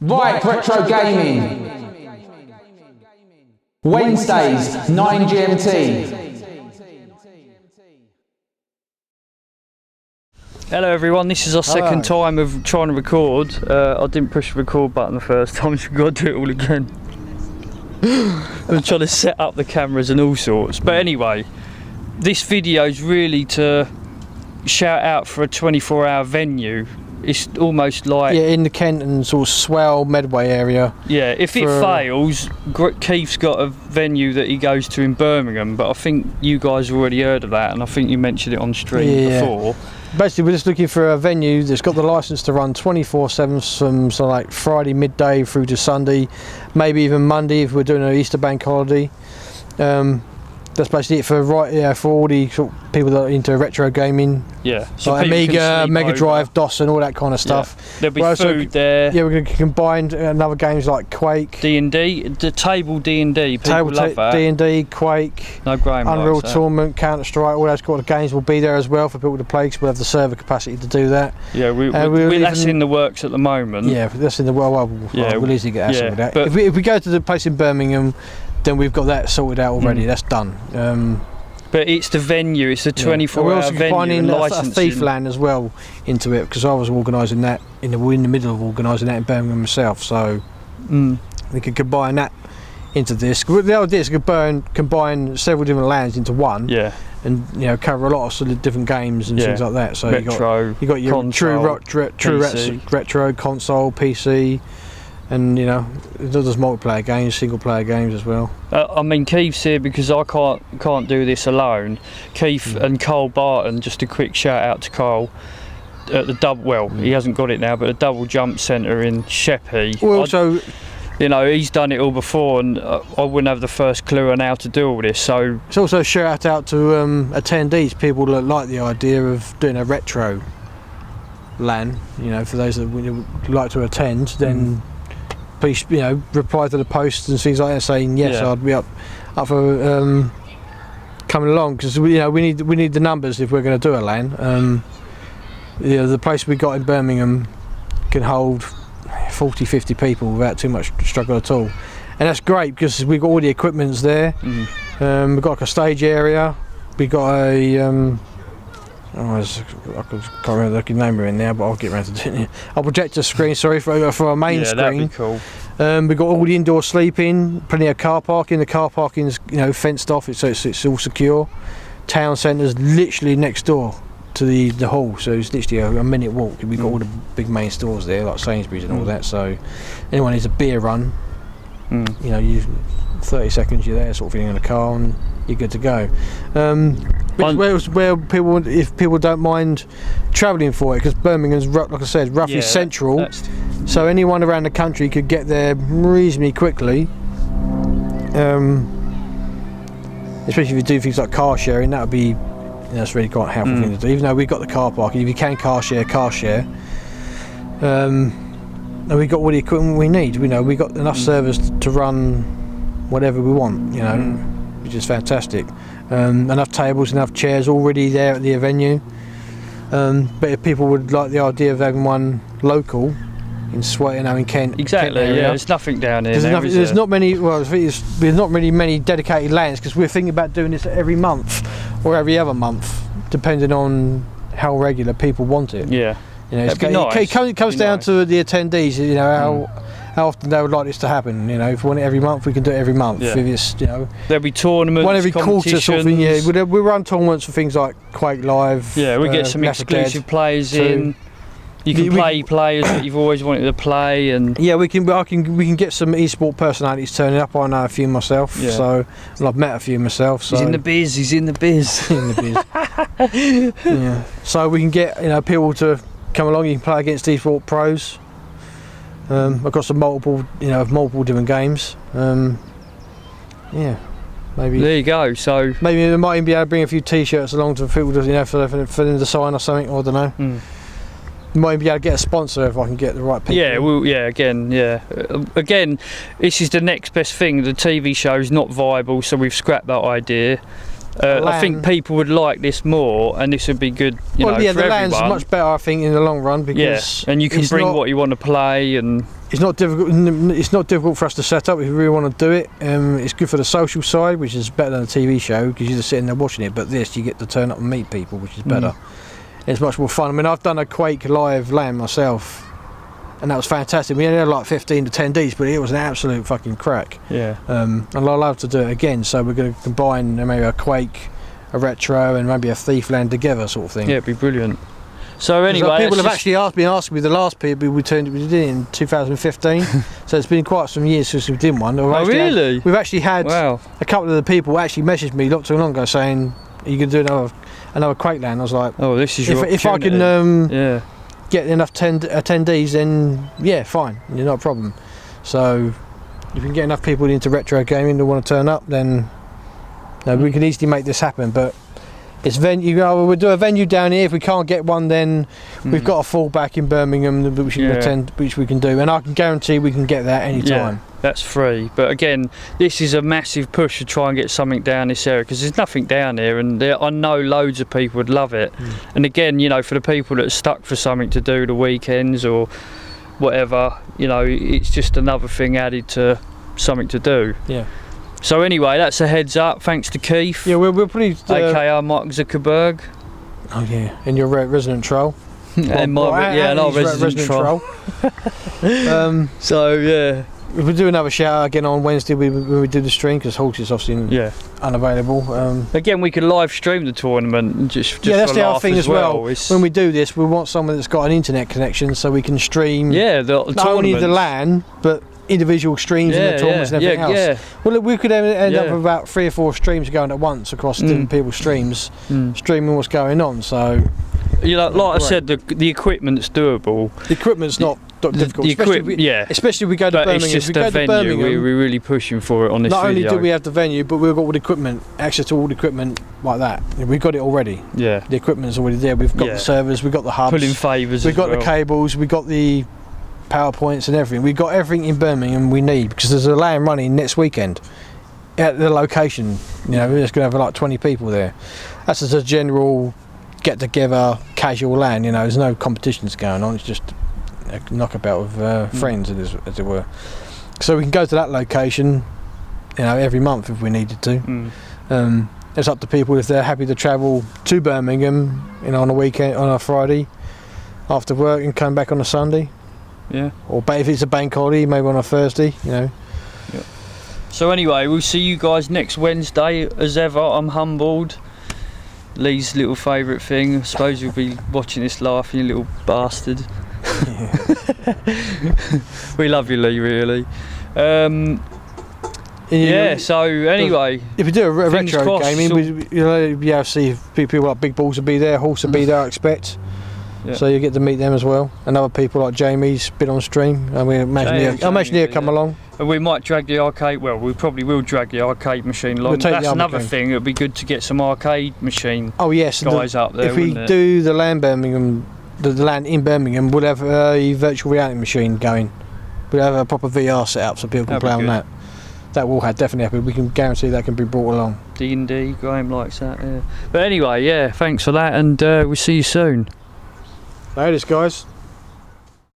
Riot Retro Gaming. Wednesdays, 9 GMT. Hello everyone, this is our second time of trying to record. I didn't push the record button the first time, so we've got to do it all again. I'm trying to set up the cameras and all sorts. But anyway, this video is really to shout out for a 24-hour venue. It's almost like... Yeah, in the Kent and sort of Swell, Medway area. Yeah, if it fails, Keith's got a venue that he goes to in Birmingham, but I think you guys have already heard of that, and I think you mentioned it on stream before. Basically, we're just looking for a venue that's got the licence to run 24/7 from sort of like Friday midday through to Sunday, maybe even Monday if we're doing an Easter bank holiday. That's basically it for for all the sort of people that are into retro gaming. Yeah, so like Amiga, Mega Drive, DOS, and all that kind of stuff. Yeah. There'll be food there. Yeah, we're going to combine other games like Quake, D&D, the table D&D. People love that. D&D, Quake, Unreal Tournament, Counter Strike, all those kind of games will be there as well for people to play, because we'll have the server capacity to do that. Yeah, that's in the works at the moment. Yeah, that's in the we'll easily get access with that. But if we go to the place in Birmingham, then we've got that sorted out already. That's done. But it's the venue, it's the 24-hour venue. We're also combining a Thief LAN as well into it, because I was organising that in the middle of organising that in Birmingham myself. So we could combine that into this. The idea is to combine several different LANs into one. Yeah. And cover a lot of sort of different games and things like that. So you got your console, true retro console, PC. And there's multiplayer games, single player games as well. I mean, Keith's here because I can't do this alone. Keith and Carl Barton, just a quick shout out to Carl at the he hasn't got it now, but the Double Jump Centre in Sheppey. Well, he's done it all before, and I wouldn't have the first clue on how to do all this. So it's also a shout out to attendees, people that like the idea of doing a retro LAN. For those that would like to attend, then. Please, reply to the posts and things like that, saying yes, I'd be up for coming along, because we need the numbers if we're going to do a LAN. The place we got in Birmingham can hold 40-50 people without too much struggle at all, and that's great because we've got all the equipments there. We've got like a stage area. We got a I can't remember the name in now, but I'll get around to doing it. I'll project a screen, for our main screen. That'd be cool. We've got all the indoor sleeping, plenty of car parking. The car parking is fenced off, so it's all secure. Town centre's literally next door to the hall, so it's literally a minute walk. We've got all the big main stores there, like Sainsbury's and all that. So anyone needs a beer run, you 30 seconds you're there, sort of thing, in the car, and you're good to go. Where people, if people don't mind travelling for it, because Birmingham's, like I said, roughly central, so anyone around the country could get there reasonably quickly. Especially if you do things like car sharing, that would be, that's really quite a helpful thing to do. Even though we've got the car parking, if you can car share. And we've got all the equipment we need. We've got enough servers to run whatever we want, which is fantastic. Enough tables, enough chairs already there at the venue. But if people would like the idea of having one local in in Kent, exactly, Kent area, there's nothing down here. There's not many. Well, there's not really many dedicated LANs, because we're thinking about doing this every month or every other month, depending on how regular people want it. Yeah. It comes down to the attendees. How often they would like this to happen. If we want it every month, we can do it every month. Yeah. If it's, there'll be tournaments, one every quarter sort of thing. Yeah, we run tournaments for things like Quake Live. Yeah, we get some exclusive players in. You can play players that you've always wanted to play, and we can get some esport personalities turning up. I know a few myself, so I've met a few myself. So he's in the biz. He's in the biz. Yeah. So we can get people to come along. You can play against esport pros. I've got some multiple different games. Maybe there you go. So maybe we might even be able to bring a few T-shirts along to people, for them to sign or something. I don't know. Might be able to get a sponsor if I can get the right people. Again, this is the next best thing. The TV show's not viable, so we've scrapped that idea. I think people would like this more, and this would be good, for the LAN's everyone. Much better, I think, in the long run, because and you can bring what you want to play, and it's not difficult. It's not difficult for us to set up if we really want to do it. It's good for the social side, which is better than a TV show because you're just sitting there watching it. But this, you get to turn up and meet people, which is better. It's much more fun. I mean, I've done a Quake live LAN myself, and that was fantastic. We only had like 15 attendees, but it was an absolute fucking crack. Yeah. And I'd love to do it again. So we're going to combine maybe a Quake, a retro, and maybe a Thief LAN together, sort of thing. Yeah, it'd be brilliant. So anyway, people have actually been asking me. The last people we did it in 2015, so it's been quite some years since we did one. Oh, really? We've actually had wow. a couple of the people actually messaged me not too long ago saying, "Are you going to do another Quake LAN?" I was like, "Oh, this is your if I can yeah. get enough attendees, then yeah, fine, you're not a problem." So if we can get enough people into retro gaming that want to turn up, then we can easily make this happen. But it's venue. We'll do a venue down here. If we can't get one, then we've got a fallback in Birmingham that we should attend, which we can do, and I can guarantee we can get that any time. Yeah, that's free. But again, this is a massive push to try and get something down this area because there's nothing down here, and I know loads of people would love it. And again, you know, for the people that are stuck for something to do the weekends or whatever, you know, it's just another thing added to something to do. Yeah. So anyway, that's a heads up. Thanks to Keith. Yeah, we're pretty. AKA Mark Zuckerberg. Oh yeah, and your resident troll. And our resident troll. So yeah, we'll do another shout out again on Wednesday when we do the stream because Hawks is obviously unavailable. Again, we could live stream the tournament and just that's for the other laugh thing as well. It's when we do this, we want someone that's got an internet connection so we can stream. Yeah, not only the LAN but individual streams and the tournaments and everything else. Yeah. Well, we could end up with about 3 or 4 streams going at once across different people's streams, streaming what's going on. So, you know, like I said, the equipment's doable. The equipment's not difficult. Especially if we go to Birmingham. It's just the venue. We're really pushing for it on this video. Not only do we have the venue, but we've got all the equipment, access to all the equipment like that. We've got it already. Yeah. The equipment's already there. We've got the servers, we've got the hubs. Pulling favours. We've got the cables. We've got the PowerPoints and everything. We've got everything in Birmingham we need because there's a LAN running next weekend at the location. You know, we're just going to have like 20 people there. That's just a general get together, casual LAN. You know, there's no competitions going on. It's just a knockabout of friends, as it were. So we can go to that location, you know, every month if we needed to. It's up to people if they're happy to travel to Birmingham, you know, on a weekend, on a Friday after work and come back on a Sunday. Yeah. Or if it's a bank holiday, maybe on a Thursday, you know. Yeah. So anyway, we'll see you guys next Wednesday. As ever, I'm humbled. Lee's little favourite thing. I suppose you'll be watching this laughing, you little bastard. We love you, Lee, really. So anyway, if we do a retro gaming, you'll be able to see people like Big Balls will be there, Horse will be there, I expect. Yeah. So you get to meet them as well, and other people like Jamie's been on stream. I mean, imagine he'll come along. And we might drag the arcade. Well, we probably will drag the arcade machine along. That's another thing. It'd be good to get some arcade machine. Oh yes, guys up there. If we do the LAN Birmingham, the LAN in Birmingham, we'll have a virtual reality machine going. We'll have a proper VR set up so people can play on that. That will definitely happen. We can guarantee that can be brought along. D&D, Graham likes that. Yeah. But anyway, yeah. Thanks for that, and we'll see you soon. Later, guys.